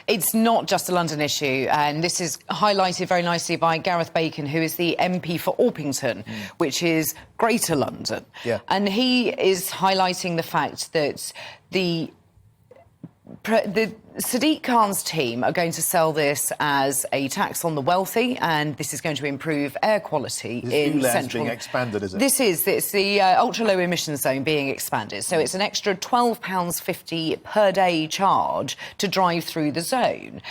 It's not just a London issue, and this is highlighted very nicely by Gareth Bacon, who is the MP for Orpington, which is Greater London. Yeah. And he is highlighting the fact that the Sadiq Khan's team are going to sell this as a tax on the wealthy, and this is going to improve air quality in ULEZ central. being expanded, is it? It's the ultra-low emission zone being expanded. So it's an extra £12.50 per day charge to drive through the zone.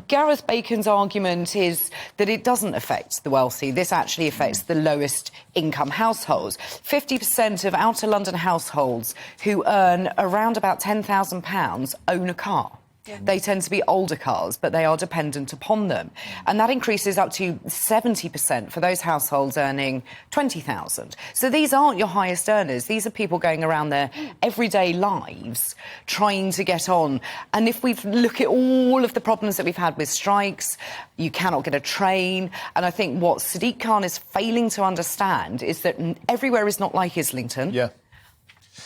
Gareth Bacon's argument is that it doesn't affect the wealthy. This actually affects the lowest income households. 50% of outer London households who earn around about £10,000 own a car. Yeah. They tend to be older cars, but they are dependent upon them. And that increases up to 70% for those households earning £20,000. So these aren't your highest earners. These are people going around their everyday lives trying to get on. And if we look at all of the problems that we've had with strikes, you cannot get a train. And I think what Sadiq Khan is failing to understand is that everywhere is not like Islington. Yeah.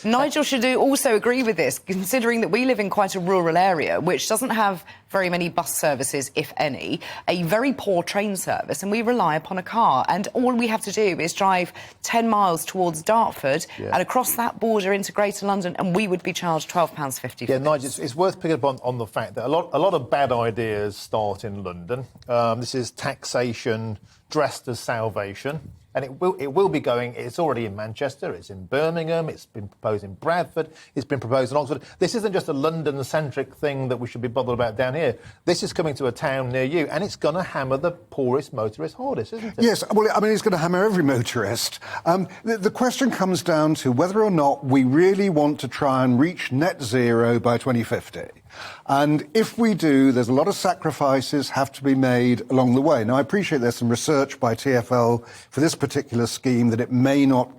Nigel should also agree with this, considering that we live in quite a rural area, which doesn't have very many bus services, if any, a very poor train service, and we rely upon a car. And all we have to do is drive 10 miles towards Dartford and across that border into Greater London, and we would be charged £12.50. Yeah, Nigel, it's worth picking up on the fact that a lot of bad ideas start in London. This is taxation dressed as salvation. And it will be going. It's already in Manchester. It's in Birmingham. It's been proposed in Bradford. It's been proposed in Oxford. This isn't just a London-centric thing that we should be bothered about down here. This is coming to a town near you, and it's going to hammer the poorest motorist hardest, isn't it? Yes. Well, I mean, it's going to hammer every motorist. The question comes down to whether or not we really want to try and reach net zero by 2050. And if we do, there's a lot of sacrifices have to be made along the way. Now, I appreciate there's some research by TfL for this particular scheme that it may not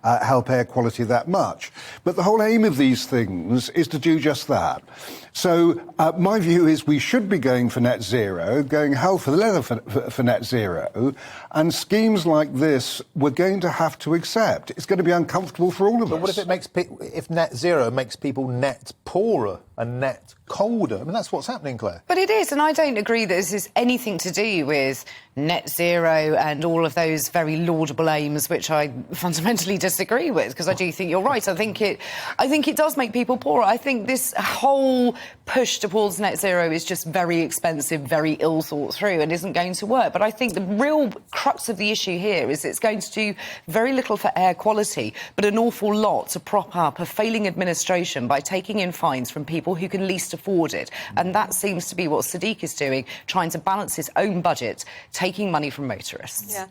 help air quality that much. But the whole aim of these things is to do just that. So my view is we should be going for net zero, going hell for the leather for net zero. And schemes like this we're going to have to accept. It's going to be uncomfortable for all of us. But what if it makes if net zero makes people net poorer and net colder? I mean, that's what's happening, Claire. But it is, and I don't agree that this is anything to do with net zero and all of those very laudable aims, which I fundamentally disagree with, because I do think you're right. I think it does make people poorer. I think this whole push towards net zero is just very expensive, very ill thought through, and isn't going to work. But I think the real crux of the issue here is it's going to do very little for air quality, but an awful lot to prop up a failing administration by taking in fines from people who can least afford it. And that seems to be what Sadiq is doing, trying to balance his own budget, taking money from motorists. Yeah.